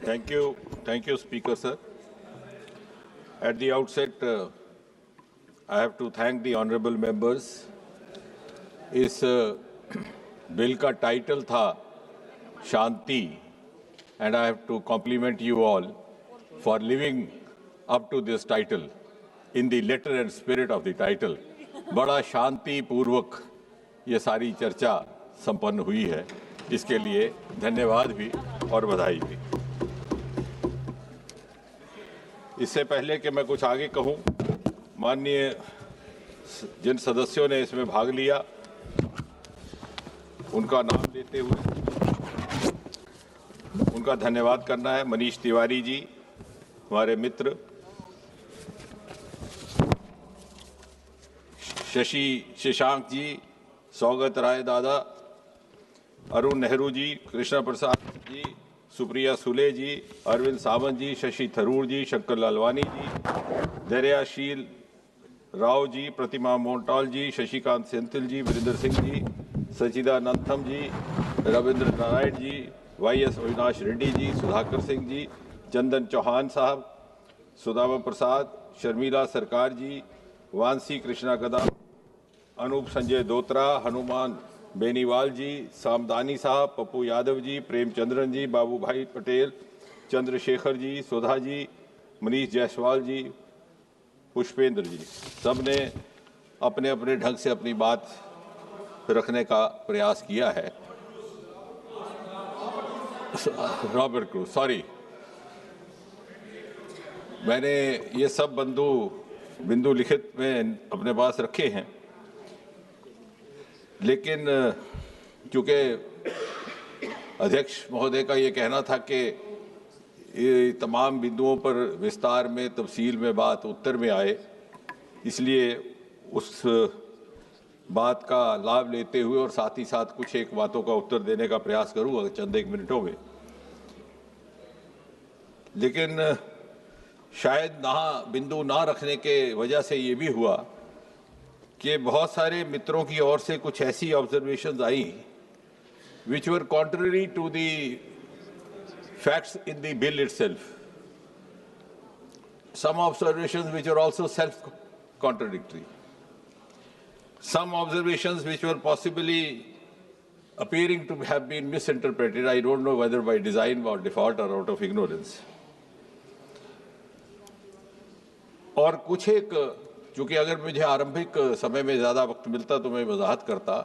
Thank you, Speaker sir. At the outset, I have to thank the honourable members. इस bill का title था शांति, and I have to compliment you all for living up to this title in the letter and spirit of the title. बड़ा शांति पूर्वक ये सारी चर्चा संपन्न हुई है, इसके लिए धन्यवाद भी और बधाई भी। इससे पहले कि मैं कुछ आगे कहूं, माननीय जिन सदस्यों ने इसमें भाग लिया उनका नाम लेते हुए उनका धन्यवाद करना है। मनीष तिवारी जी, हमारे मित्र, शशांक जी, सौगत राय दादा, अरुण नेहरू जी, कृष्णा प्रसाद जी, सुप्रिया सुले जी, अरविंद सावंत जी, शशि थरूर जी, शंकर लालवानी जी, दरियाशील राव जी, प्रतिमा मोहनटाल जी, शशिकांत सेंथिल जी, वीरेंद्र सिंह जी, सचिदानंदम जी, रविंद्र नारायण जी, वाईएस अविनाश रेड्डी जी, सुधाकर सिंह जी, चंदन चौहान साहब, सुदामा प्रसाद, शर्मिला सरकार जी, वांसी कृष्णा कदम, अनूप संजय दोत्रा, हनुमान बेनीवाल जी, सामदानी साहब, पप्पू यादव जी, प्रेमचंद्रन जी, बाबू भाई पटेल, चंद्रशेखर जी, सुधा जी, मनीष जायसवाल जी, पुष्पेंद्र जी, सब ने अपने अपने ढंग से अपनी बात रखने का प्रयास किया है। रॉबर्ट क्रूज, सॉरी, मैंने ये सब बिंदु लिखित में अपने पास रखे हैं, लेकिन क्योंकि अध्यक्ष महोदय का ये कहना था कि ये तमाम बिंदुओं पर विस्तार में तफसील में बात उत्तर में आए, इसलिए उस बात का लाभ लेते हुए और साथ ही साथ कुछ एक बातों का उत्तर देने का प्रयास करूँगा चंद एक मिनटों में। लेकिन शायद बिंदु ना रखने के वजह से ये भी हुआ कि बहुत सारे मित्रों की ओर से कुछ ऐसी observations I which were contrary to the facts in the bill itself. Some observations which are also self-contradictory. Some observations which were possibly appearing to have been misinterpreted. I don't know whether by design or default or out of ignorance. और कुछ एक, चूंकि अगर मुझे आरंभिक समय में ज़्यादा वक्त मिलता तो मैं वजाहत करता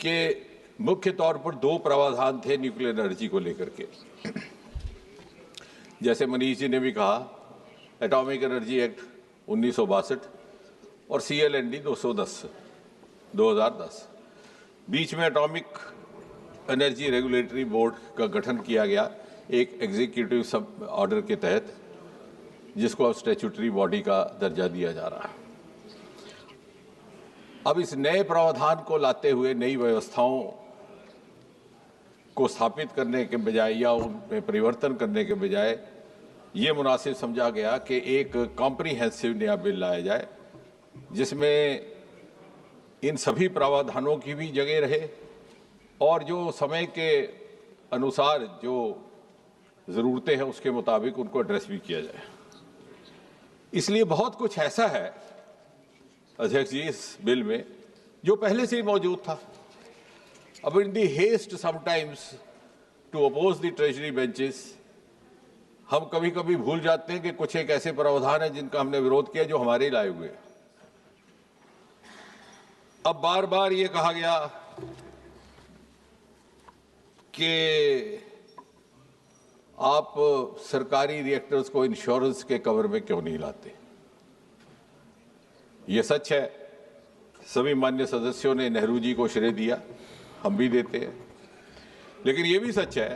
कि मुख्य तौर पर दो प्रावधान थे न्यूक्लियर एनर्जी को लेकर के। जैसे मनीष जी ने भी कहा, एटॉमिक एनर्जी एक्ट 1962 और CLND 210 2010, बीच में एटॉमिक एनर्जी रेगुलेटरी बोर्ड का गठन किया गया एक एग्जीक्यूटिव सब ऑर्डर के तहत, जिसको अब स्टैट्यूटरी बॉडी का दर्जा दिया जा रहा है। अब इस नए प्रावधान को लाते हुए नई व्यवस्थाओं को स्थापित करने के बजाय या उनमें परिवर्तन करने के बजाय ये मुनासिब समझा गया कि एक कॉम्प्रिहेंसिव नया बिल लाया जाए, जिसमें इन सभी प्रावधानों की भी जगह रहे और जो समय के अनुसार जो ज़रूरतें हैं उसके मुताबिक उनको एड्रेस भी किया जाए। इसलिए बहुत कुछ ऐसा है अध्यक्ष जी इस बिल में जो पहले से ही मौजूद था। अब in the haste sometimes to oppose the treasury benches, हम कभी कभी भूल जाते हैं कि कुछ एक ऐसे प्रावधान है जिनका हमने विरोध किया जो हमारे ही लाए हुए। अब बार बार ये कहा गया कि आप सरकारी रिएक्टर्स को इंश्योरेंस के कवर में क्यों नहीं लाते। ये सच है, सभी मान्य सदस्यों ने नेहरू जी को श्रेय दिया, हम भी देते हैं, लेकिन ये भी सच है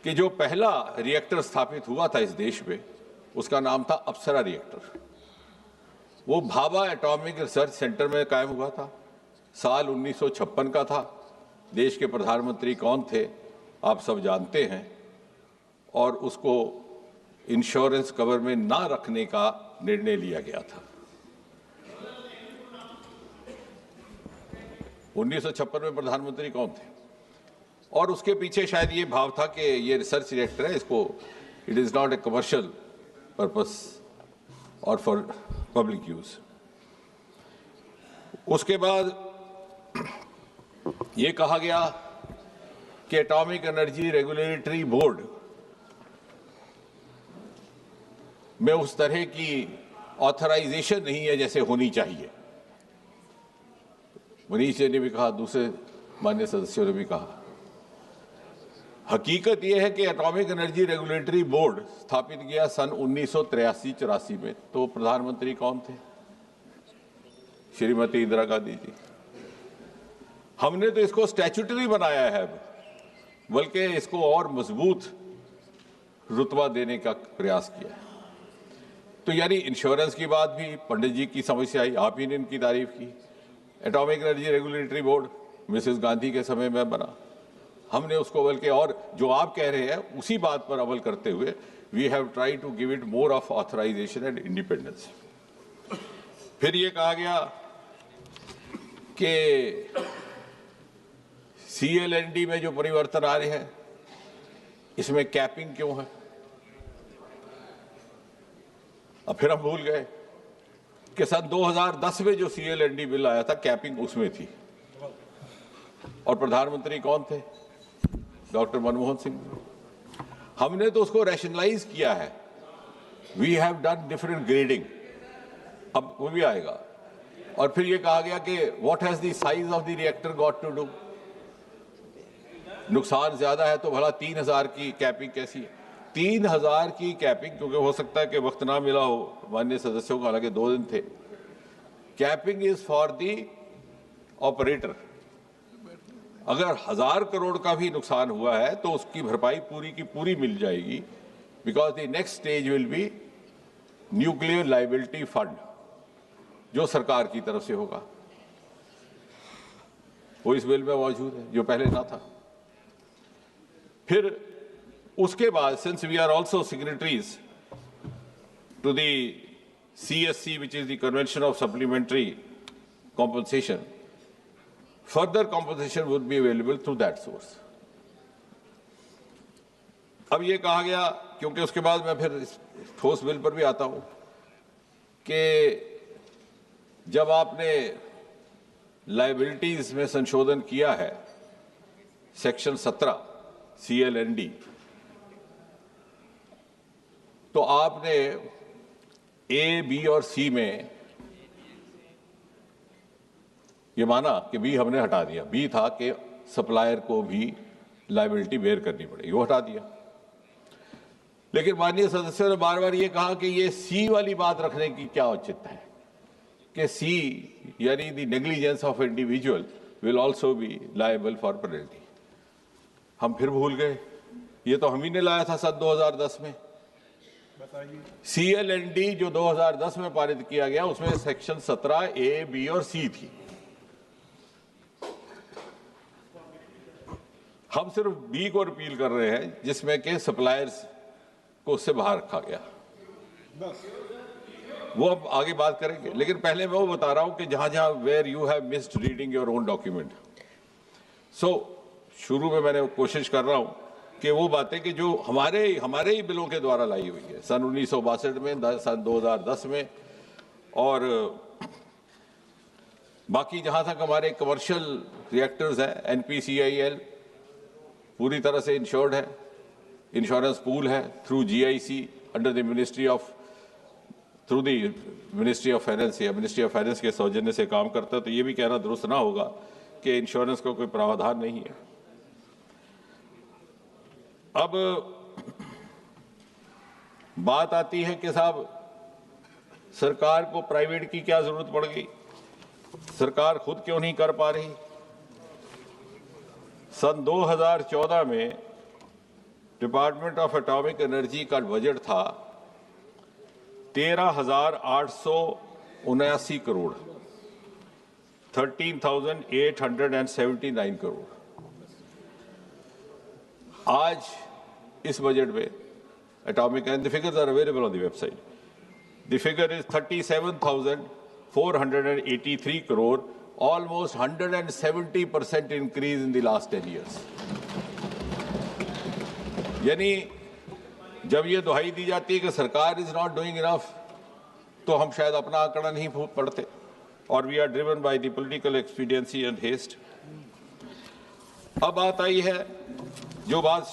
कि जो पहला रिएक्टर स्थापित हुआ था इस देश में उसका नाम था अप्सरा रिएक्टर। वो भाभा एटॉमिक रिसर्च सेंटर में कायम हुआ था, साल 1956 का था। देश के प्रधानमंत्री कौन थे आप सब जानते हैं, और उसको इंश्योरेंस कवर में ना रखने का निर्णय लिया गया था। 1956 में प्रधानमंत्री कौन थे? और उसके पीछे शायद ये भाव था कि ये रिसर्च रिएक्टर है, इसको it is not a commercial purpose और फॉर पब्लिक यूज। उसके बाद ये कहा गया कि एटॉमिक एनर्जी रेगुलेटरी बोर्ड में उस तरह की ऑथराइजेशन नहीं है जैसे होनी चाहिए। मनीष जी ने भी कहा, दूसरे मान्य सदस्यों ने भी कहा। हकीकत यह है कि एटॉमिक एनर्जी रेगुलेटरी बोर्ड स्थापित किया सन 1983-84 में। तो प्रधानमंत्री कौन थे? श्रीमती इंदिरा गांधी जी। हमने तो इसको स्टैट्यूटरी बनाया है, बल्कि इसको और मजबूत रुतबा देने का प्रयास किया है। तो यानी इंश्योरेंस की बात भी पंडित जी की समझ से आई, आप ही ने इनकी तारीफ की। Atomic energy regulatory board Mrs Gandhi के समय में बना, हमने उसको बल्कि और जो आप कह रहे हैं उसी बात पर अमल करते हुए we have try to give it more of authorisation and independence. फिर ये कहा गया कि CLND में जो परिवर्तन आ रहे हैं इसमें कैपिंग क्यों है? अब फिर हम भूल गए कि सन 2010 में जो CLND बिल आया था कैपिंग उसमें थी, और प्रधानमंत्री कौन थे? डॉक्टर मनमोहन सिंह। हमने तो उसको रैशनलाइज किया है, we have done different grading, अब वो भी आएगा। और फिर ये कहा गया कि what has the size of the reactor got to do. नुकसान ज्यादा है तो भला 3000 की कैपिंग कैसी है? 3000 की कैपिंग, क्योंकि हो सकता है कि वक्त ना मिला हो माननीय सदस्यों को, हालांकि 2 दिन थे। Capping is for the operator. अगर 1000 करोड़ का भी नुकसान हुआ है तो उसकी भरपाई पूरी की पूरी मिल जाएगी, because the next stage will be nuclear liability fund, जो सरकार की तरफ से होगा। वो इस बिल में मौजूद है, जो पहले ना था। फिर उसके बाद, since we are also signatories to the CSC, which is the Convention of Supplementary Compensation, further compensation would be available through that source. अब ये कहा गया, क्योंकि उसके बाद मैं फिर ठोस बिल पर भी आता हूं, कि जब आपने लायबिलिटीज में संशोधन किया है सेक्शन 17 CLND, तो आपने A, B और C में ये माना कि B हमने हटा दिया। B था कि सप्लायर को भी लायबिलिटी बेयर करनी पड़ेगी, वो हटा दिया। लेकिन माननीय सदस्यों ने बार बार ये कहा कि ये C वाली बात रखने की क्या औचित्य है, कि C यानी the negligence of individual will also be liable for penalty. हम फिर भूल गए, ये तो हम ही ने लाया था सन 2010 में। CLND जो 2010 में पारित किया गया, उसमें सेक्शन 17 A, B और C थी। हम सिर्फ B को रिपील कर रहे हैं, जिसमें के सप्लायर्स को उससे बाहर रखा गया। वो अब आगे बात करेंगे, लेकिन पहले मैं वो बता रहा हूं कि जहां जहां where you have missed reading your own document. शुरू में मैंने कोशिश कर रहा हूं कि वो बातें कि जो हमारे ही बिलों के द्वारा लाई हुई है सन 1962 में, सन 2010 में, और बाकी जहां तक हमारे कमर्शियल रिएक्टर्स हैं, NPCIL पूरी तरह से इंश्योर्ड है, इंश्योरेंस पूल है through GIC under the ministry of finance या मिनिस्ट्री ऑफ फाइनेंस के सौजन्य से काम करता है। तो ये भी कहना दुरुस्त ना होगा कि इंश्योरेंस का कोई प्रावधान नहीं है। अब बात आती है कि साहब सरकार को प्राइवेट की क्या जरूरत पड़ गई, सरकार खुद क्यों नहीं कर पा रही। सन 2014 में डिपार्टमेंट ऑफ एटॉमिक एनर्जी का बजट था 13,879 करोड़, 13,879 करोड़। आज इस बजट में atomic, and the figures are available on the website, the figure is 37,483 crore almost 170% increase in the last 10 years. यानी जब ये दुहाई दी जाती है कि सरकार इज नॉट डूइंग इनफ, तो हम शायद अपना आंकड़ा नहीं पढ़ते, और we are driven by the political expediency and haste. अब बात आई है जो बात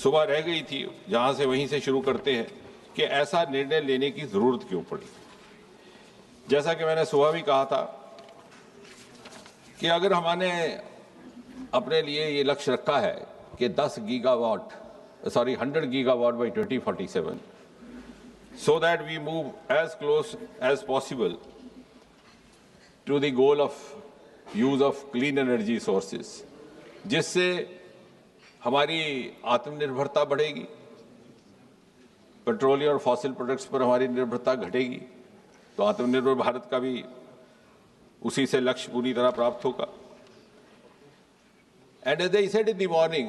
सुबह रह गई थी, जहां से वहीं से शुरू करते हैं कि ऐसा निर्णय लेने की जरूरत क्यों पड़ी। जैसा कि मैंने सुबह भी कहा था कि अगर हमने अपने लिए ये लक्ष्य रखा है कि 100 gigawatt by 2047, so that we move as close as possible to the goal of use of clean energy sources, जिससे हमारी आत्मनिर्भरता बढ़ेगी, पेट्रोलियम और फॉसिल प्रोडक्ट्स पर हमारी निर्भरता घटेगी, तो आत्मनिर्भर भारत का भी उसी से लक्ष्य पूरी तरह प्राप्त होगा। And as I said in the morning,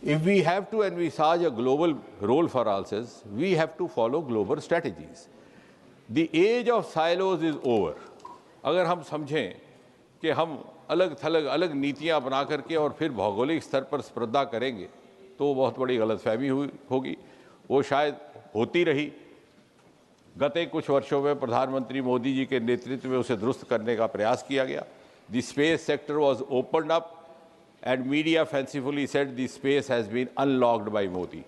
if we have to envisage a global role for ourselves, we have to follow global strategies. The age of silos is over. अगर हम समझें कि हम अलग थलग अलग नीतियां बना करके और फिर भौगोलिक स्तर पर स्पर्धा करेंगे, तो बहुत बड़ी गलतफहमी होगी। वो शायद होती रही। गत कुछ वर्षों में प्रधानमंत्री मोदी जी के नेतृत्व में उसे दुरुस्त करने का प्रयास किया गया। The space sector was opened up and media fancifully said the space has been unlocked by Modi.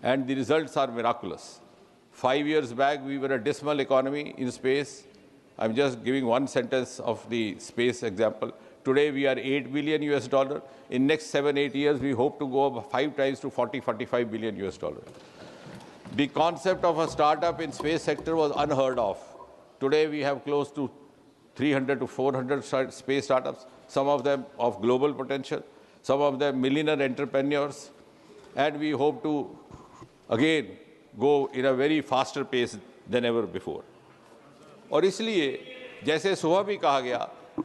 And the results are miraculous. 5 years back, we were a dismal economy in space. I'm just giving one sentence of the space example. Today, we are $8 billion US. In next 7-8 years, we hope to go up 5 times to 40-45 billion US. The concept of a startup in space sector was unheard of. Today, we have close to 300 to 400 space startups, some of them of global potential, some of them millionaire entrepreneurs, and we hope to again go in a very faster pace than ever before. और इसलिए जैसे सुबह भी कहा गया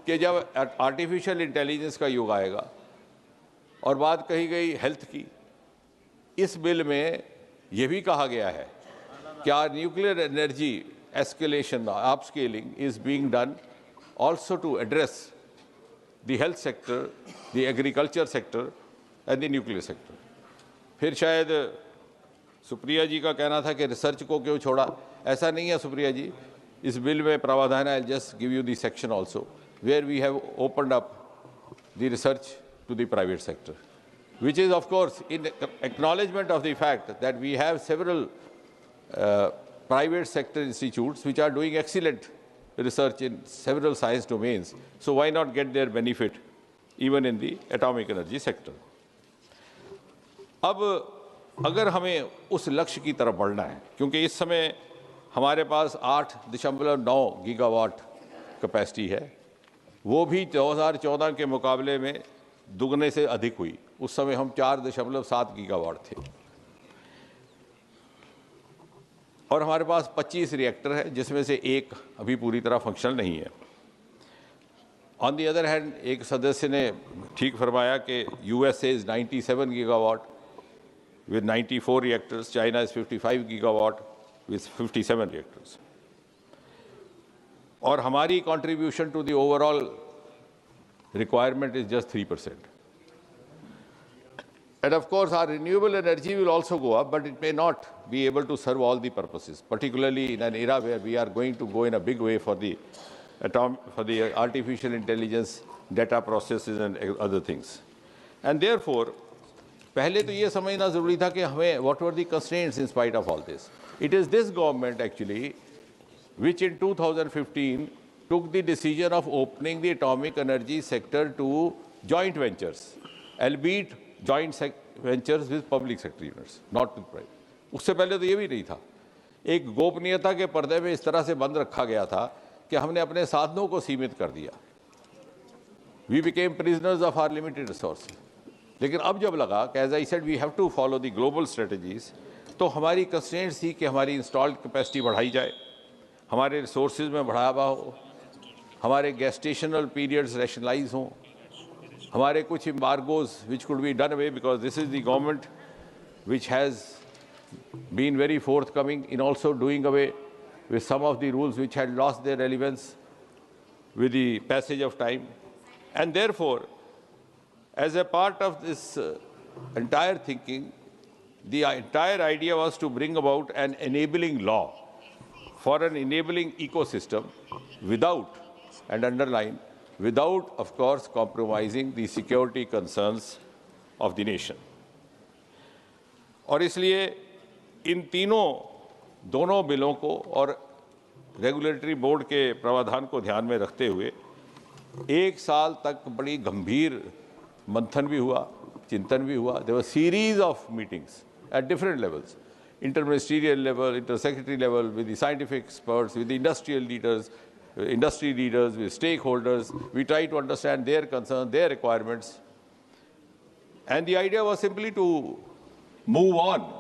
कि जब artificial intelligence का युग आएगा और बात कही गई हेल्थ की, इस बिल में यह भी कहा गया है कि our nuclear energy escalation, upscaling is being done also to address the health sector, the agriculture sector and the nuclear sector. फिर शायद सुप्रिया जी का कहना था कि रिसर्च को क्यों छोड़ा। ऐसा नहीं है सुप्रिया जी, इस बिल में प्रावधान है, I'll just give you the section also, where we have opened up the research to the private sector, which is of course in acknowledgement of the fact that we have several private sector institutes which are doing excellent research in several science domains. So why not get their benefit even in the atomic energy sector? अब अगर हमें उस लक्ष्य की तरफ बढ़ना है, क्योंकि इस समय हमारे पास 8.9 गीगावाट कैपेसिटी है, वो भी 2014 के मुकाबले में दुगने से अधिक हुई। उस समय हम 4.7 गीगावाट थे और हमारे पास 25 रिएक्टर है, जिसमें से एक अभी पूरी तरह फंक्शनल नहीं है। ऑन दी अदर हैंड, एक सदस्य ने ठीक फरमाया कि USA is 97 gigawatt with 94 reactors, China is 55 gigawatt with 57 reactors. और हमारी contribution to the overall requirement is just 3%. And of course, our renewable energy will also go up, but it may not be able to serve all the purposes, particularly in an era where we are going to go in a big way for the artificial intelligence, data processes and other things. And therefore, पहले तो ये समझना जरूरी था कि हमें what were the constraints in spite of all this. It is this government actually which in 2015 took the decision of opening the atomic energy sector to joint ventures, albeit joint ventures with public sector units, not with private. उससे पहले तो ये भी नहीं था। एक गोपनीयता के पर्दे में इस तरह से बंद रखा गया था कि हमने अपने साधनों को सीमित कर दिया। We became prisoners of our limited resources. लेकिन अब जब लगा कि as I said we have to follow the global strategies, तो हमारी कंस्ट्रेंट्स थी कि हमारी इंस्टॉल्ड कैपेसिटी बढ़ाई जाए, हमारे रिसोर्सेज में बढ़ावा हो, हमारे गेस्टेशनल पीरियड्स रैशनलाइज हों, हमारे कुछ embargoes which could be done away, because this is the government which has been very forthcoming in also doing away with some of the rules which had lost their relevance with the passage of time. And therefore, as a part of this entire thinking, the entire idea was to bring about an enabling law for an enabling ecosystem without, and underline, without, of course, compromising the security concerns of the nation. और इसलिए इन दोनों बिलों को और regulatory board के प्रावधान को ध्यान में रखते हुए 1 साल तक बड़ी गंभीर मंथन भी हुआ, चिंतन भी हुआ. There were series of meetings at different levels, interministerial level, intersecretary level, with the scientific experts, with the industrial leaders, industry leaders, with stakeholders. We try to understand their concerns, their requirements. And the idea was simply to move on,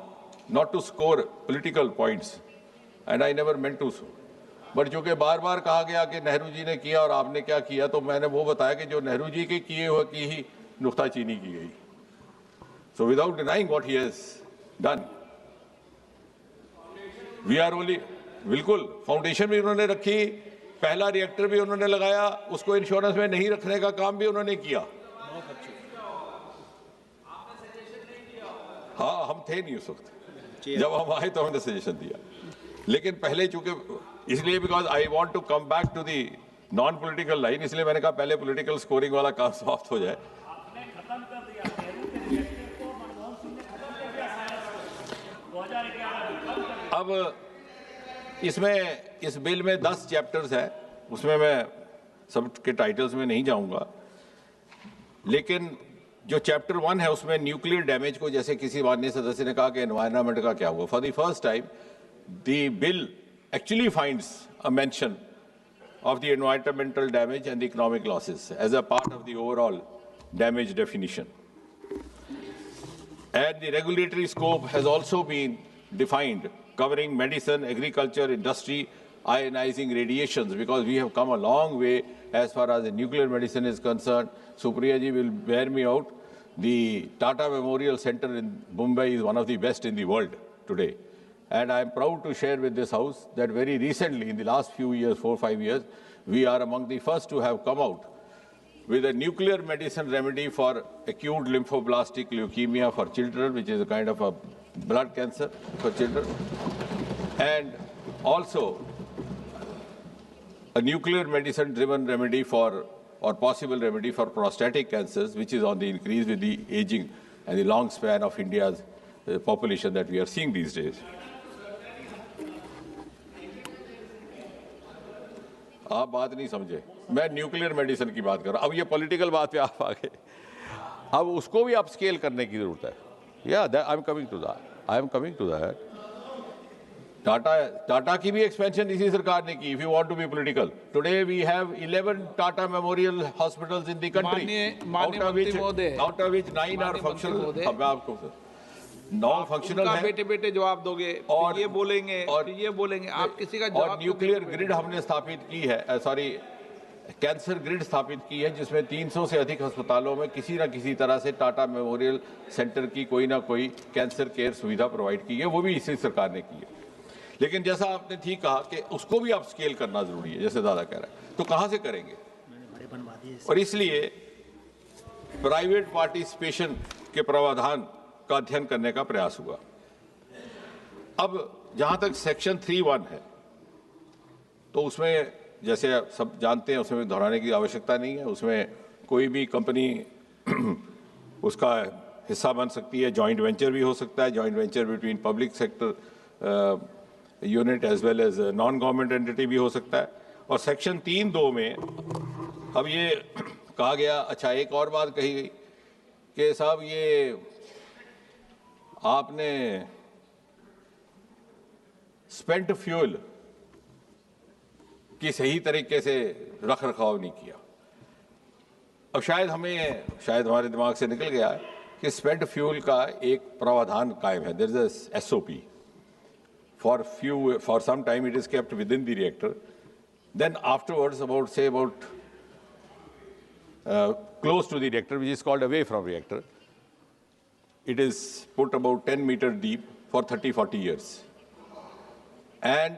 not to score political points. And I never meant to so. But चूंकि बार बार कहा गया कि नेहरू जी ने किया और आपने क्या किया, तो मैंने वो बताया कि जो नेहरू जी के किए हुए की ही नुक्ताचीनी की गई. So without denying what he has done, we are only, बिल्कुल फाउंडेशन भी उन्होंने रखी, पहला रिएक्टर भी उन्होंने लगाया, उसको इंश्योरेंस में नहीं रखने का काम भी उन्होंने किया. हाँ, हम थे नहीं उस वक्त, जब हम आए तो हमने सजेशन दिया. लेकिन पहले चूंकि इसलिए because I want to come back to the non political line, इसलिए मैंने कहा पहले पॉलिटिकल स्कोरिंग वाला काम समाप्त हो जाए. अब इसमें इस बिल में 10 चैप्टर्स हैं, उसमें मैं सब के टाइटल्स में नहीं जाऊंगा, लेकिन जो चैप्टर 1 है उसमें न्यूक्लियर डैमेज को, जैसे किसी माननीय सदस्य ने कहा कि एनवायरनमेंट का क्या हुआ, for the first time the bill actually finds a mention of the environmental damage and the economic losses as a part of the overall damage definition. And the regulatory scope has also been defined, covering medicine, agriculture, industry, ionizing radiations, because we have come a long way as far as the nuclear medicine is concerned. Supriya ji will bear me out. The Tata Memorial Center in Mumbai is one of the best in the world today. And I am proud to share with this House that very recently, in the last few years, 4 or 5 years, we are among the first to have come out with a nuclear medicine remedy for acute lymphoblastic leukemia for children, which is a kind of a blood cancer for children, and also a nuclear medicine-driven remedy for, or possible remedy for prostatic cancers, which is on the increase with the aging and the long span of India's population that we are seeing these days. आप बात नहीं समझे, मैं nuclear medicine की बात कर रहा हूं. अब ये पॉलिटिकल बात पे आप आ गए, अब उसको भी अपस्केल करने की जरूरत है. या I am coming to that. Tata की भी एक्सपेंशन इसी सरकार ने की. If you want to be political, today we have 11 Tata memorial hospitals in the country, out of which 9 are functional. अब आपको 9 फंक्शनल है. बेटे बेटे जवाब दोगे और ये बोलेंगे और ये बोलेंगे, आप किसी का जवाब. और न्यूक्लियर ग्रिड हमने स्थापित की है, कैंसर ग्रिड स्थापित की है, जिसमें 300 से अधिक अस्पतालों में किसी न किसी तरह से टाटा मेमोरियल सेंटर की कोई ना कोई कैंसर केयर सुविधा प्रोवाइड की है. वो भी इसी सरकार ने की है. लेकिन जैसा आपने ठीक कहा कि उसको भी अपस्केल करना जरूरी है, जैसे दादा कह रहा है, तो कहां से करेंगे. और इसलिए प्राइवेट पार्टिसिपेशन के प्रावधान का अध्ययन करने का प्रयास हुआ. अब जहां तक सेक्शन 3(1) है, तो उसमें जैसे सब जानते हैं, उसमें दोहराने की आवश्यकता नहीं है. उसमें कोई भी कंपनी उसका हिस्सा बन सकती है, जॉइंट वेंचर भी हो सकता है, joint venture between public sector unit as well as non government entity भी हो सकता है. और सेक्शन 3(2) में अब ये कहा गया, अच्छा एक और बात कही गई कि साहब ये आपने स्पेंट फ्यूल की सही तरीके से रख रखाव नहीं किया. अब शायद हमारे दिमाग से निकल गया है कि स्पेंट फ्यूल का एक प्रावधान कायम है. There is a SOP for some time it is kept within the reactor, then afterwards about close to the reactor, which is called away from reactor, it is put about 10 meters deep for 30-40 years. And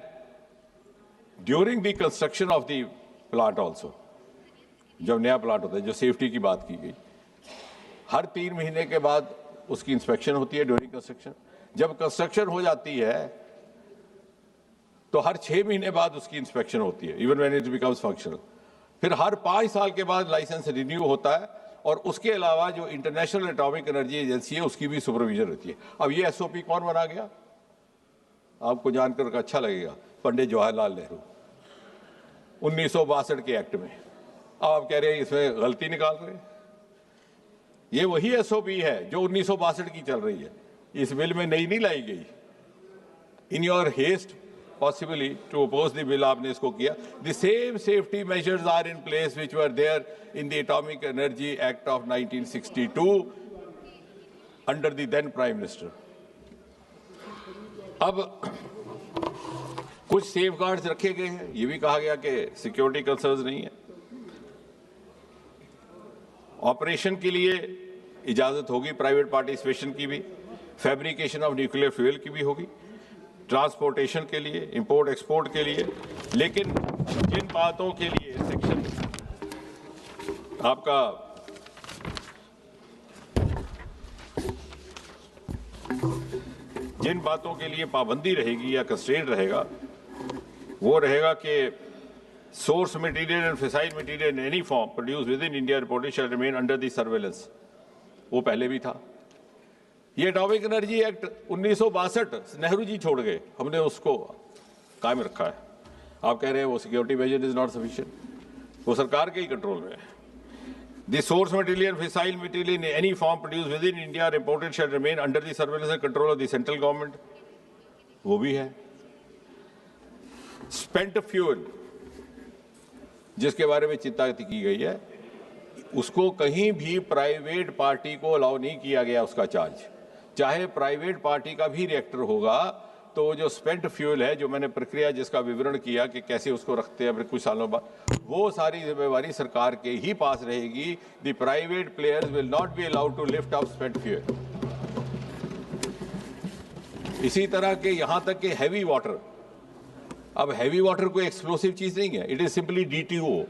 during the construction of the plant also, जब नया plant होता है, जो safety की बात की गई, हर 3 महीने के बाद उसकी इंस्पेक्शन होती है ड्यूरिंग कंस्ट्रक्शन। जब कंस्ट्रक्शन हो जाती है तो हर 6 महीने बाद उसकी इंस्पेक्शन होती है, even when it becomes functional. फिर हर 5 साल के बाद लाइसेंस रिन्यू होता है, और उसके अलावा जो इंटरनेशनल एटॉमिक एनर्जी एजेंसी है उसकी भी सुपरविजन रहती है। अब ये एसओपी कौन बना गया? आपको जानकर अच्छा लगेगा, पंडित जवाहरलाल नेहरू, 1962 के एक्ट में। अब आप कह रहे हैं इसमें गलती निकाल रहे हैं। ये वही एसओपी है जो 1962 की चल रही है, इस बिल में नई नहीं लाई गई। In your haste possibly to oppose the bill, आपने इसको किया। The same safety measures are in place which were there in the Atomic Energy Act of 1962 under the then Prime Minister. अब कुछ safeguards रखे गए हैं, ये भी कहा गया कि security concerns नहीं है। ऑपरेशन के लिए इजाजत होगी प्राइवेट पार्टिसिपेशन की भी, फैब्रिकेशन ऑफ न्यूक्लियर फ्यूल की भी होगी, ट्रांसपोर्टेशन के लिए, इंपोर्ट एक्सपोर्ट के लिए। लेकिन जिन बातों के लिए सेक्शन आपका जिन बातों के लिए पाबंदी रहेगी या कंस्ट्रेंट रहेगा, वो रहेगा कि source material and fissile material in any form produce within India reported shall remain under the surveillance. वो पहले भी था। ये atomic energy act 1962 Nehru ji छोड़ गए, हमने उसको कायम रखा है। आप कह रहे हैं वो security measure is not sufficient, वो सरकार के ही कंट्रोल में है। The source material fissile material in any form produce within India reported shall remain under the surveillance and control of the central government, वो भी है। स्पेंट फ्यूल जिसके बारे में चिंता की गई है, उसको कहीं भी प्राइवेट पार्टी को अलाउ नहीं किया गया उसका चार्ज। चाहे प्राइवेट पार्टी का भी रिएक्टर होगा तो जो स्पेंट फ्यूल है, जो मैंने प्रक्रिया जिसका विवरण किया कि कैसे उसको रखते हैं कुछ सालों बाद, वो सारी जिम्मेवारी सरकार के ही पास रहेगी। The private players will not be allowed to lift up spent fuel. इसी तरह के यहां तक कि हैवी वाटर, अब हैवी वाटर कोई एक्सप्लोसिव चीज नहीं है, इट इज सिंपली डीटीओ।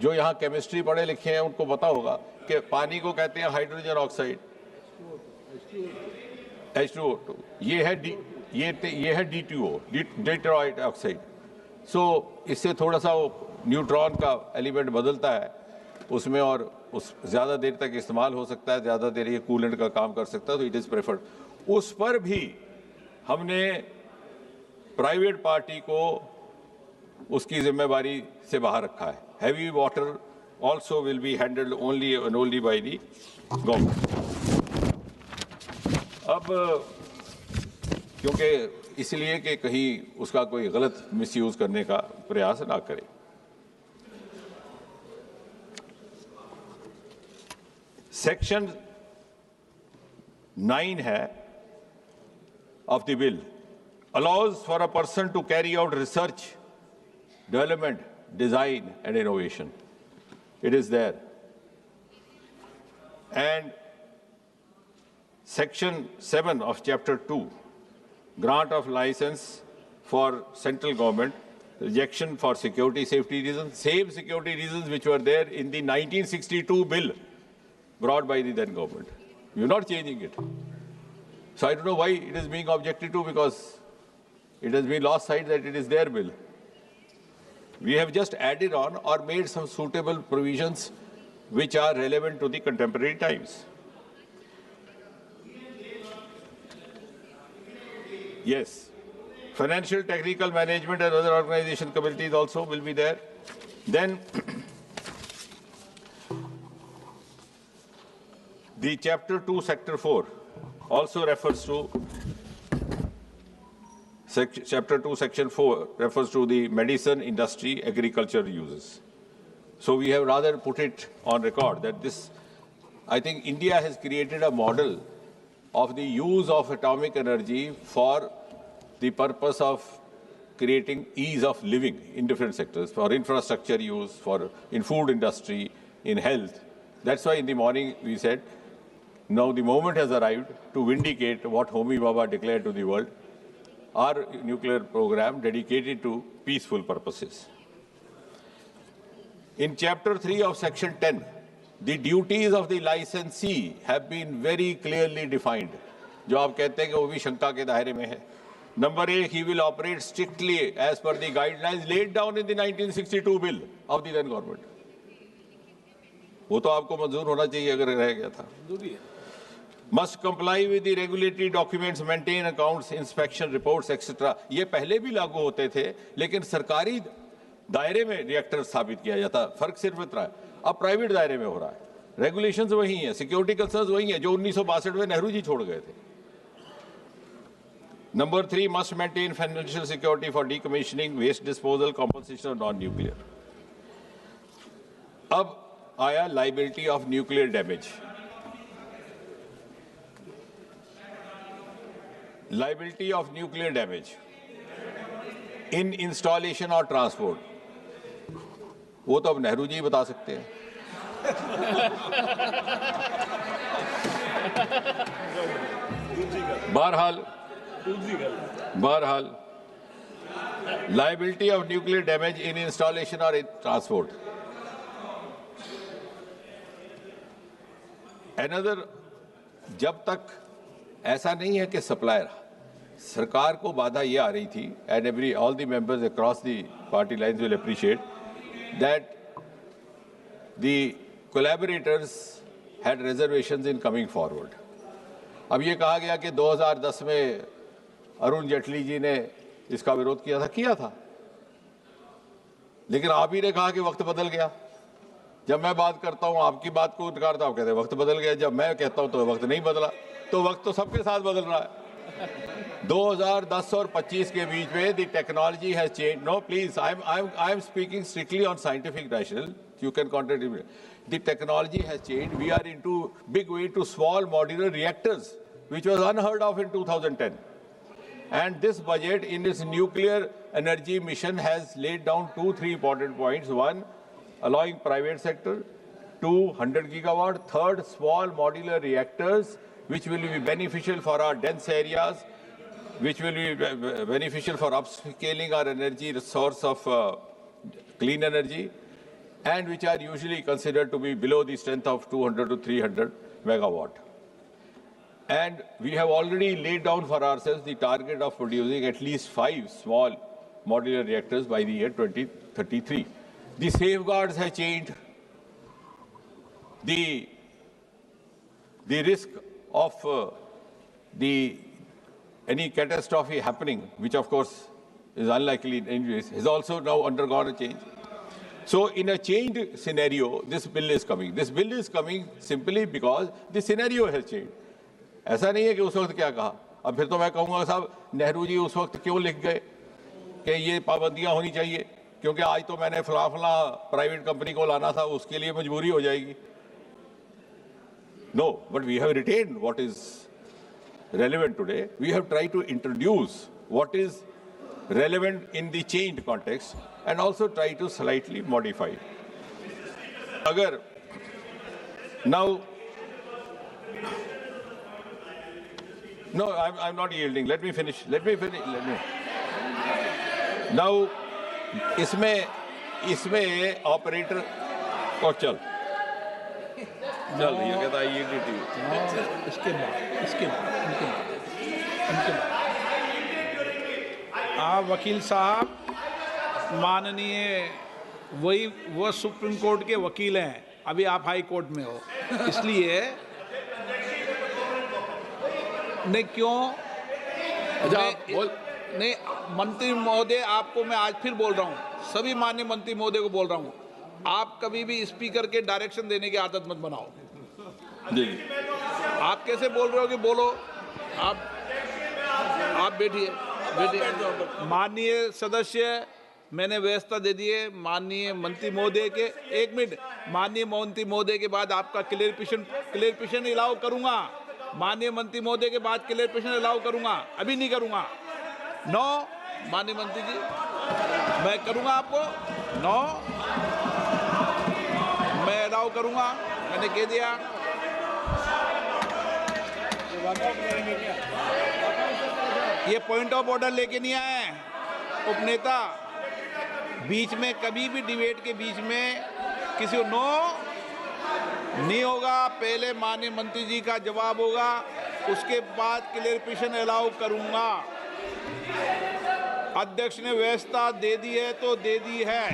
जो यहाँ केमिस्ट्री पढ़े लिखे हैं उनको पता होगा कि पानी को कहते हैं हाइड्रोजन ऑक्साइड, H2O। ये है DTO, डेट्रॉइड ऑक्साइड। सो इससे थोड़ा सा वो न्यूट्रॉन का एलिमेंट बदलता है उसमें, और उस ज़्यादा देर तक इस्तेमाल हो सकता है, ज़्यादा देर ये कूलेंट का काम कर सकता है, तो इट इज़ प्रेफर्ड। उस पर भी हमने प्राइवेट पार्टी को उसकी जिम्मेवारी से बाहर रखा है। Heavy water also will be handled only and only by the government. अब क्योंकि इसलिए कि कहीं उसका कोई गलत मिसयूज करने का प्रयास ना करे। सेक्शन 9 है of the bill allows for a person to carry out research, development, design and innovation. It is there. And section 7 of chapter 2, grant of license for central government, rejection for security safety reasons, same security reasons which were there in the 1962 bill brought by the then government. You're not changing it. So I don't know why it is being objected to, because it has been lost sight that it is their bill. We have just added on or made some suitable provisions which are relevant to the contemporary times. Yes, financial, technical, management and other organization committees also will be there. Then the chapter 2, sector 4 also refers to chapter 2, section 4 refers to the medicine, industry, agriculture uses. So we have rather put it on record that this, I think India has created a model of the use of atomic energy for the purpose of creating ease of living in different sectors, for infrastructure use, for in food industry, in health. That's why in the morning we said, now the moment has arrived to vindicate what Homi Baba declared to the world. our nuclear program dedicated to peaceful purposes. In Chapter 3 of Section 10, the duties of the licensee have been very clearly defined. जो आप कहते हैं कि वो भी शंका के दायरे में है. Number 1, he will operate strictly as per the guidelines laid down in the 1962 bill of the then government. वो तो आपको मंजूर होना चाहिए अगर रह गया था. Must comply with the regulatory documents, maintain accounts, inspection reports, etc. ये पहले भी लागू होते थे, लेकिन सरकारी दायरे में रिएक्टर स्थापित किया जाता. फर्क सिर्फ इतना है, अब प्राइवेट दायरे में हो रहा है. रेगुलेशंस वही हैं, सिक्योरिटी कंसर्न्स वही हैं जो 1962 में नेहरू जी छोड़ गए थे. Number 3, must maintain financial security for decommissioning, waste disposal, compensation of non-nuclear. अब आया liability of nuclear damage. Liability of nuclear damage in installation or transport. वो तो अब नेहरू जी बता सकते हैं. बहरहाल liability of nuclear damage in installation or in transport. Another, जब तक ऐसा नहीं है कि सप्लायर, सरकार को बाधा ये आ रही थी, and all the members across the party lines will appreciate that the collaborators had reservations in coming forward. अब ये कहा गया कि 2010 में अरुण जेटली जी ने इसका विरोध किया था, लेकिन आप ही ने कहा कि वक्त बदल गया. जब मैं बात करता हूं आपकी बात को नकारता हूं, कहते हैं वक्त बदल गया. जब मैं कहता हूं तो वक्त नहीं बदला. तो वक्त तो सबके साथ बदल रहा है. 2010 और 25 के बीच में the technology has changed. No, please, I am speaking strictly on scientific rationale. You can contradict me. The technology has changed. We are into big way to small modular reactors, which was unheard of in 2010. And this budget in its nuclear energy mission has laid down 2-3 important points. One, allowing private sector. 2, 100 gigawatt. Third, small modular reactors, which will be beneficial for our dense areas, which will be beneficial for upscaling our energy source of clean energy, and which are usually considered to be below the strength of 200 to 300 megawatt. And we have already laid down for ourselves the target of producing at least 5 small modular reactors by the year 2033. The safeguards have changed. The risk of any catastrophe happening, which of course is unlikely in any case, has also now undergone a change. So in a changed scenario, this bill is coming. This bill is coming simply because the scenario has changed. ऐसा नहीं है कि उस वक्त क्या कहा. अब फिर तो मैं कहूँगा साहब, नेहरू जी उस वक्त क्यों लिख गए कि ये पाबंदियाँ होनी चाहिए, क्योंकि आज तो मैंने फला प्राइवेट कंपनी को लाना था, उसके लिए मजबूरी हो जाएगी. No, but we have retained what is relevant today. We have tried to introduce what is relevant in the changed context and also try to slightly modify. Agar now, no, I'm not yielding. Let me finish. Now, इसमें operator को चल ये कहता है इसके बाद आप वकील साहब माननीय वो सुप्रीम कोर्ट के वकील हैं, अभी आप हाई कोर्ट में हो, इसलिए नहीं क्यों नहीं मंत्री महोदय, आपको मैं आज फिर बोल रहा हूँ, सभी माननीय मंत्री महोदय को बोल रहा हूँ, आप कभी भी स्पीकर के डायरेक्शन देने की आदत मत बनाओ. जी, आप कैसे बोल रहे हो कि बोलो, आप बैठिए. माननीय सदस्य, मैंने व्यवस्था दे दी है. माननीय मंत्री महोदय के, एक मिनट, माननीय मंत्री महोदय के बाद आपका क्लियरफिकेशन अलाउ करूंगा. माननीय मंत्री महोदय के बाद क्लियरफिकेशन अलाउ करूंगा, अभी नहीं करूंगा. नो माननीय मंत्री जी, मैं करूंगा आपको. नो, मैं अलाउ करूंगा, मैंने कह दिया. ये पॉइंट ऑफ ऑर्डर लेके नहीं आए उपनेता। बीच में कभी भी डिबेट के बीच में किसी को नो नहीं होगा। पहले माननीय मंत्री जी का जवाब होगा, उसके बाद क्लेरिफिकेशन अलाउ करूंगा। अध्यक्ष ने व्यवस्था दे दी है तो दे दी है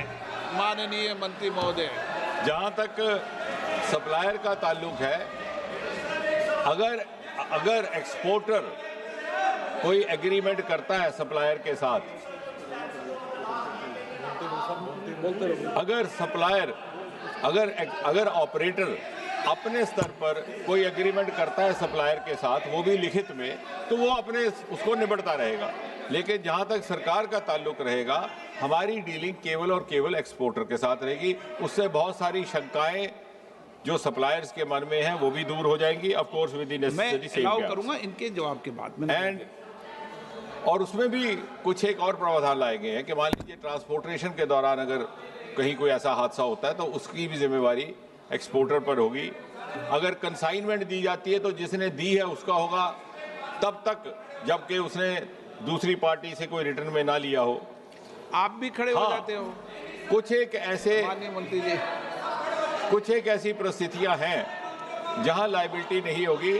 माननीय मंत्री महोदय। जहां तक सप्लायर का ताल्लुक है, अगर एक्सपोर्टर कोई एग्रीमेंट करता है सप्लायर के साथ, अगर सप्लायर अगर ऑपरेटर अपने स्तर पर कोई एग्रीमेंट करता है सप्लायर के साथ, वो भी लिखित में, तो वो अपने उसको निपटता रहेगा। लेकिन जहां तक सरकार का ताल्लुक रहेगा, हमारी डीलिंग केवल और केवल एक्सपोर्टर के साथ रहेगी। उससे बहुत सारी शंकाएं जो सप्लायर्स के मन में हैं वो भी दूर हो जाएंगी। Of course with the necessary safeguards करूंगा इनके जवाब के बाद एंड और उसमें भी कुछ एक और प्रावधान लाए गए हैं कि मान लीजिए ट्रांसपोर्टेशन के दौरान अगर कहीं कोई ऐसा हादसा होता है तो उसकी भी जिम्मेवारी एक्सपोर्टर पर होगी। अगर कंसाइनमेंट दी जाती है तो जिसने दी है उसका होगा तब तक जबकि उसने दूसरी पार्टी से कोई रिटर्न में ना लिया हो। आप भी खड़े हो जाते हो। कुछ एक ऐसे माननीय मंत्री जी, कुछ एक ऐसी परिस्थितियां हैं जहां लायबिलिटी नहीं होगी।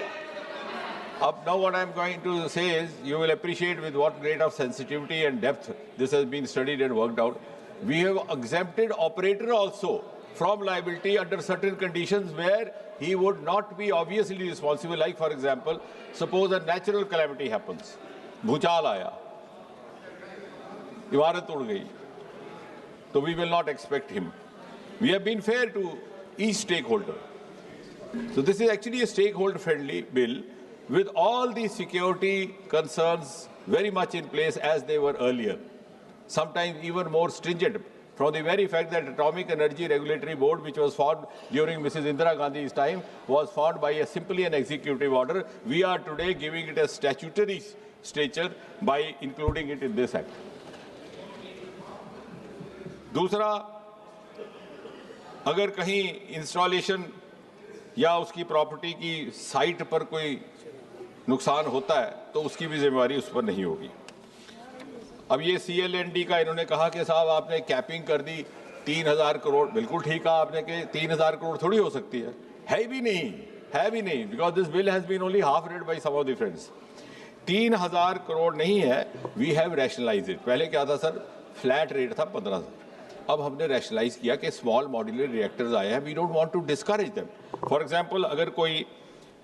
अब now what I am going to say is you will appreciate with what grade of sensitivity and depth this has been studied and worked out. We have exempted operator also from liability under certain conditions where he would not be obviously responsible. Like for example, suppose a natural calamity happens, भूचाल आया, इमारत उड़ गई, तो we will not expect him. We have been fair to each stakeholder. So this is actually a stakeholder friendly bill with all the security concerns very much in place as they were earlier, sometimes even more stringent, from the very fact that Atomic Energy Regulatory Board, which was formed during Mrs. Indira Gandhi's time, was formed by simply an executive order. We are today giving it a statutory stature by including it in this act. दूसरा, अगर कहीं installation या उसकी property की site पर कोई नुकसान होता है तो उसकी भी जिम्मेवारी उस पर नहीं होगी। अब ये CL&D का इन्होंने कहा कि साहब आपने कैपिंग कर दी 3000 करोड़, बिल्कुल ठीक कहा आपने कि 3000 करोड़ थोड़ी हो सकती है भी नहीं, because this bill has been only half read by some of the friends. 3000 crore नहीं है, वी हैव रैशनलाइज्ड इट। पहले क्या था सर, फ्लैट रेट था 15,000, अब हमने रैशनलाइज किया कि स्मॉल मॉड्यूलर रिएक्टर्स आए हैं, we don't want to discourage them. For example, अगर कोई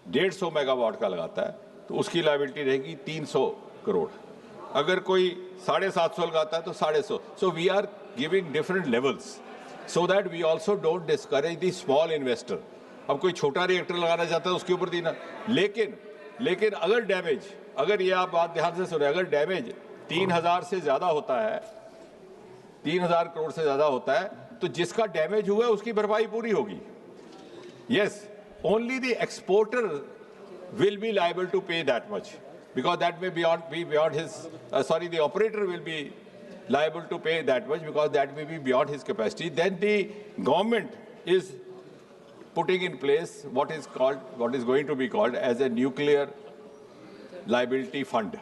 150 मेगावाट का लगाता है तो उसकी लायबिलिटी रहेगी 300 करोड़, अगर कोई 750 लगाता है तो 150। So we are giving different levels so that we also don't discourage the small investor. अब कोई छोटा रिएक्टर लगाना चाहता है उसके ऊपर देना, लेकिन अगर डैमेज, अगर ये आप बात ध्यान से सुने, अगर डैमेज 3000 से ज़्यादा होता है, 3000 करोड़ से ज़्यादा होता है, तो जिसका डैमेज हुआ है उसकी भरपाई पूरी होगी। Yes, only the exporter will be liable to pay that much, because that may be beyond his, the operator will be liable to pay that much because that may be beyond his capacity. Then the government is putting in place what is going to be called as a nuclear liability fund,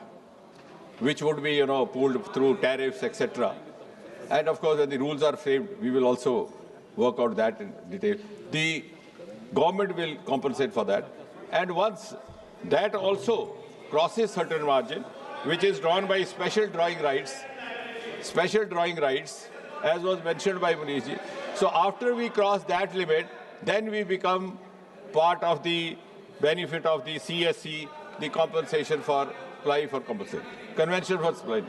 which would be, pooled through tariffs, etc. And of course, when the rules are framed, we will also work out that in detail. The government will compensate for that. And once that also crosses certain margin, which is drawn by special drawing rights, as was mentioned by Manish ji. So after we cross that limit, then we become part of the benefit of the CSC, the compensation for supply for compensation, convention for supply.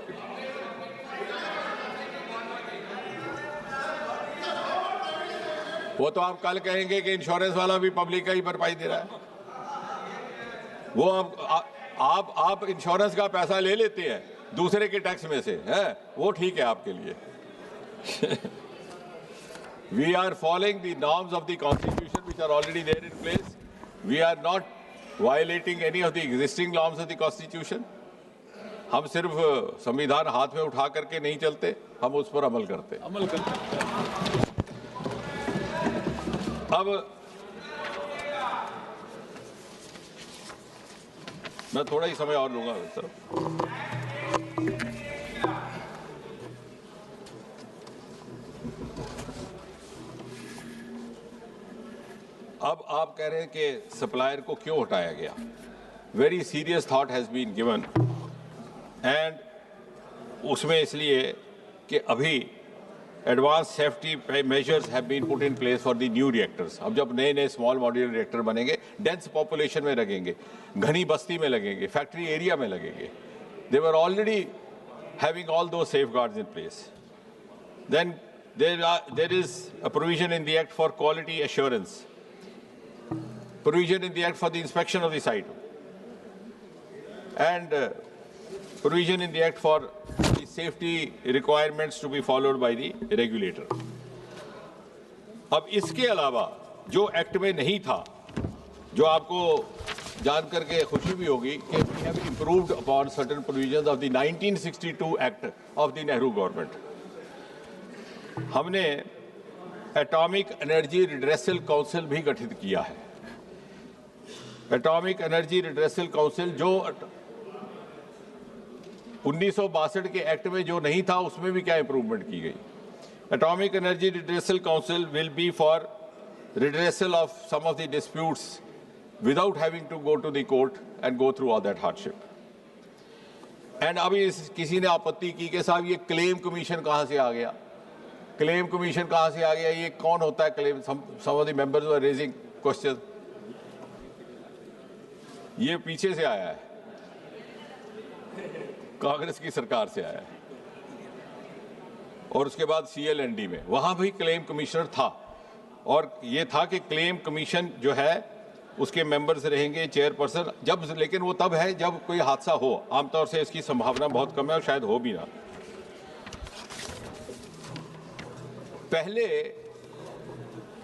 वो तो आप कल कहेंगे कि insurance वाला भी public का ही भरपाई दे रहा है। वो आप इंश्योरेंस का पैसा ले लेते हैं दूसरे के टैक्स में से, है वो ठीक है आपके लिए। We are following the norms of the Constitution which are already there in place. We are not violating any of the existing norms of the Constitution. हम सिर्फ संविधान हाथ में उठा करके नहीं चलते, हम उस पर अमल करते। अब मैं थोड़ा ही समय और लूंगा सर। अब आप कह रहे हैं कि सप्लायर को क्यों हटाया गया। Very serious thought has been given and उसमें इसलिए कि अभी advance safety measures have been put in place for the new reactors. अब जब नए नए स्मॉल मॉड्यूलर रिएक्टर बनेंगे, डेंस पॉपुलेशन में लगेंगे, घनी बस्ती में लगेंगे, फैक्ट्री एरिया में लगेंगे। They were already having all those safeguards in place. Then there is a provision in the act for quality assurance, provision in the act for the inspection of the site, and provision in the act for the safety requirements to be followed by the regulator. अब इसके अलावा जो act में नहीं था, जो आपको जान करके खुशी भी होगी कि we have improved upon certain provisions of the 1962 Act of the Nehru government. हमने एटॉमिक एनर्जी रिड्रेसल काउंसिल भी गठित किया है। एटॉमिक एनर्जी रिड्रेसल काउंसिल जो 1962 के एक्ट में जो नहीं था, उसमें भी क्या इंप्रूवमेंट की गई। Atomic energy redressal council will be for redressal of some of the disputes without having to go to the court and go through all that hardship. And अभी किसी ने आपत्ति की कि साहब ये क्लेम कमीशन कहाँ से आ गया, क्लेम कमीशन कहाँ से आ गया, ये कौन होता है claim. Some of the members were raising question. ये पीछे से आया है, कांग्रेस की सरकार से आया है। और उसके बाद CLND में वहां भी क्लेम कमिश्नर था, और ये था कि क्लेम कमीशन जो है उसके मेंबर्स रहेंगे चेयरपर्सन, जब, लेकिन वो तब है जब कोई हादसा हो। आमतौर से इसकी संभावना बहुत कम है और शायद हो भी ना। पहले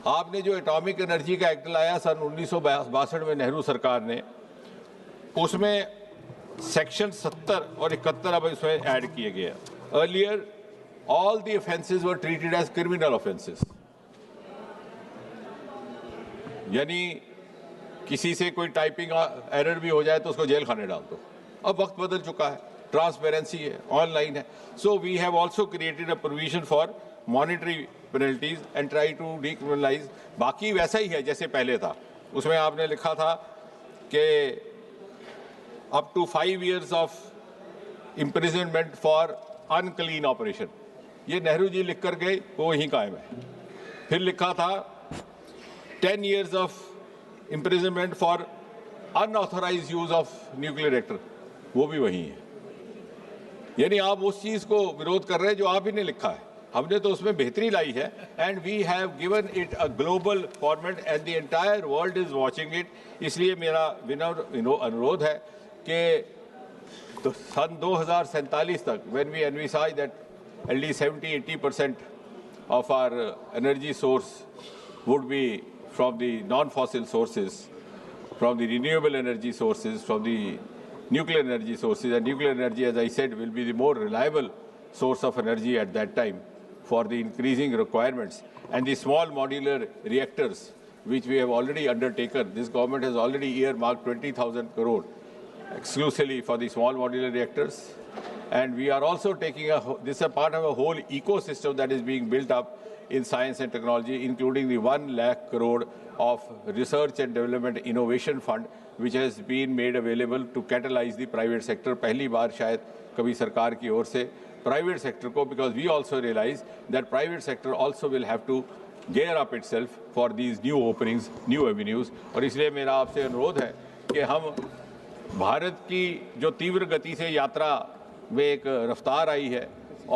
आपने जो एटॉमिक एनर्जी का एक्ट लाया सन 1962 में नेहरू सरकार ने, उसमें सेक्शन 70 और 71 अब इसमें ऐड किए गए। Earlier all the offences were treated as criminal offences, यानी किसी से कोई टाइपिंग एरर भी हो जाए तो उसको जेल खाने डाल दो। अब वक्त बदल चुका है, ट्रांसपेरेंसी है, ऑनलाइन है। So we have also created a provision for monetary penalties and try to decriminalise. बाकी वैसा ही है जैसे पहले था। उसमें आपने लिखा था कि up to 5 years of imprisonment for unclean operation. ये नेहरू जी लिख कर गए, वो वहीं कायम है। फिर लिखा था 10 years of imprisonment for unauthorised use of nuclear reactor, वो भी वहीं है। यानी आप उस चीज को विरोध कर रहे हैं जो आप ही ने लिखा है। हमने तो उसमें बेहतरी लाई है, and we have given it a global format and the entire world is watching it. इसलिए मेरा विनम्र अनुरोध है कि तो सन 2047 तक, when we envisage that at least 70-80% of our energy source would be from the non-fossil sources, from the renewable energy sources, from the nuclear energy sources. And nuclear energy, as I said, will be the more reliable source of energy at that time for the increasing requirements. And the small modular reactors, which we have already undertaken, this government has already earmarked 20,000 crore exclusively for the small modular reactors. And we are also taking this is a part of a whole ecosystem that is being built up in science and technology, including the 1 lakh crore of research and development innovation fund, which has been made available to catalyze the private sector. पहली बार शायद कभी सरकार की ओर से private sector को, because we also realize that private sector also will have to gear up itself for these new openings, new avenues. और इसलिए मेरा आपसे अनुरोध है कि हम भारत की जो तीव्र गति से यात्रा में एक रफ्तार आई है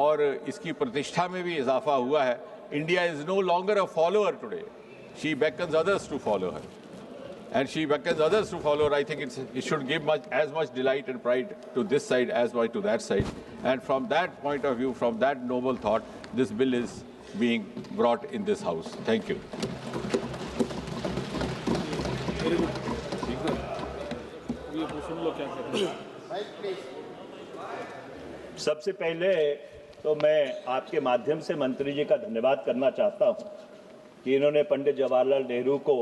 और इसकी प्रतिष्ठा में भी इजाफा हुआ है. India is no longer a follower today. She beckons others to follow her. And she beckons others to follow her. I think it should give as much delight and pride to this side as much to that side. And from that point of view, from that noble thought, this bill is being brought in this House. Thank you. सबसे पहले तो मैं आपके माध्यम से मंत्री जी का धन्यवाद करना चाहता हूं कि इन्होंने पंडित जवाहरलाल नेहरू को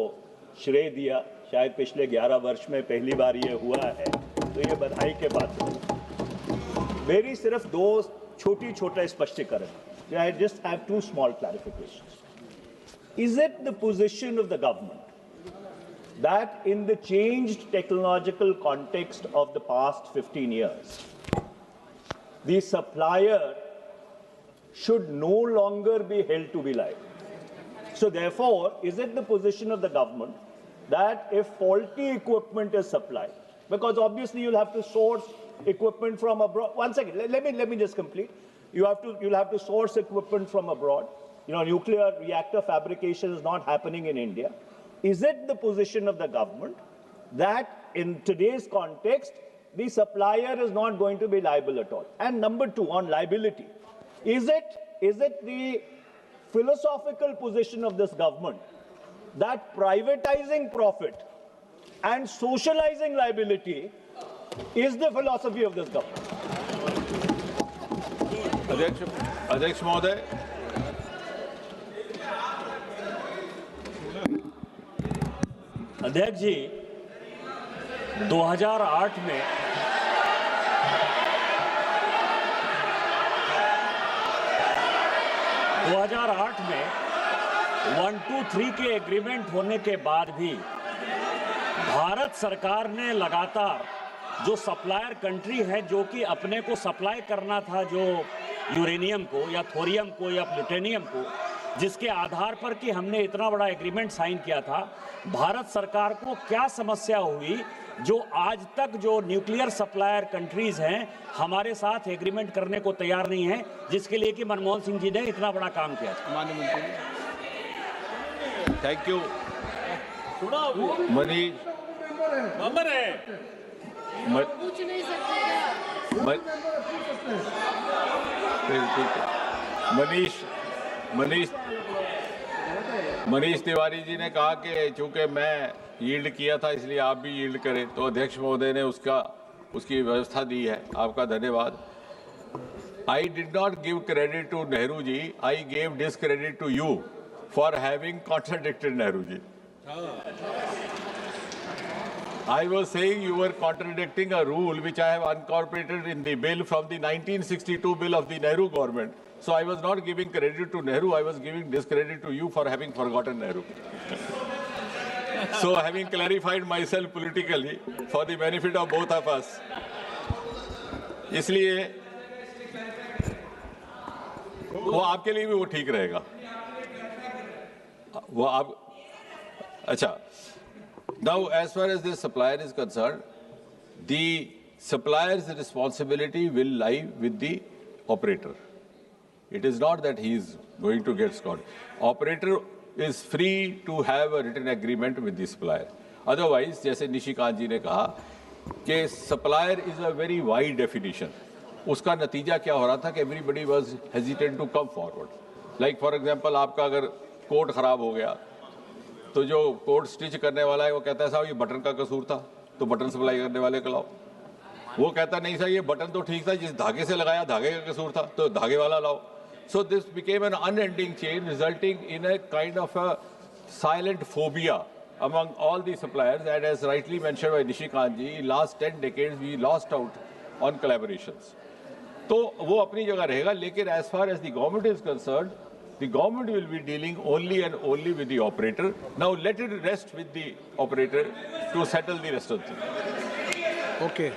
श्रेय दिया. शायद पिछले 11 वर्ष में पहली बार ये हुआ है तो ये बधाई के बात है। मेरी सिर्फ दो छोटे स्पष्टीकरण। I just have two small clarifications. Is it the position of the government that in the changed technological context of the past 15 years, the supplier should no longer be held to be liable? So therefore, is it the position of the government that if faulty equipment is supplied, because obviously you'll have to source equipment from abroad. One second, let me just complete. You'll have to source equipment from abroad. You know, nuclear reactor fabrication is not happening in India. Is it the position of the government that in today's context, the supplier is not going to be liable at all? And number two, on liability, is it the philosophical position of this government that privatizing profit and socializing liability is the philosophy of this government? अध्यक्ष महोदय, अध्यक्ष जी, 2008 में one two three के agreement होने के बाद भी भारत सरकार ने लगातार जो सप्लायर कंट्री है जो कि अपने को सप्लाई करना था, जो यूरेनियम को या थोरियम को या प्लूटोनियम को, जिसके आधार पर कि हमने इतना बड़ा एग्रीमेंट साइन किया था, भारत सरकार को क्या समस्या हुई जो आज तक जो न्यूक्लियर सप्लायर कंट्रीज हैं हमारे साथ एग्रीमेंट करने को तैयार नहीं है, जिसके लिए कि मनमोहन सिंह जी ने इतना बड़ा काम किया था। माननीय मंत्री, थैंक यू। मनीष पूछ नहीं सकते क्या? मनीष तिवारी जी ने कहा कि चूंकि मैं यील्ड किया था इसलिए आप भी यील्ड करें, तो अध्यक्ष महोदय ने उसकी व्यवस्था दी है। आपका धन्यवाद। I did not give credit to Nehru ji. I gave discredit to you for having contradicted Nehru ji. I was saying you were contradicting a rule which I have incorporated in the bill from the 1962 bill of the Nehru government. So I was not giving credit to Nehru, I was giving discredit to you for having forgotten Nehru. So having clarified myself politically for the benefit of both of us, इसलिए वो आपके लिए भी वो ठीक रहेगा। वो आप अच्छा। Now, as far as the supplier is concerned, the supplier's responsibility will lie with the operator. It is not that he is going to get scored. Operator is free to have a written agreement with the supplier. Otherwise, जैसे निशिकांत जी ने कहा कि supplier is a very wide definition. उसका नतीजा क्या हो रहा था कि everybody was hesitant to come forward. Like for example, आपका अगर कोट खराब हो गया तो जो कोट स्टिच करने वाला है वो कहता है साहब ये बटन का कसूर था, तो बटन सप्लाई करने वाले को लाओ। वो कहता नहीं साहब ये बटन तो ठीक था, जिस धागे से लगाया धागे का कसूर था, तो धागे वाला लाओ। So this became an unending chain, resulting in a kind of a silent phobia among all the suppliers. And as rightly mentioned by Nishikant ji, in last 10 decades we lost out on collaborations. तो वो अपनी जगह रहेगा, लेकिन as far as the government is concerned, the government will be dealing only and only with the operator. Now let it rest with the operator to settle the rest of the thing. okay.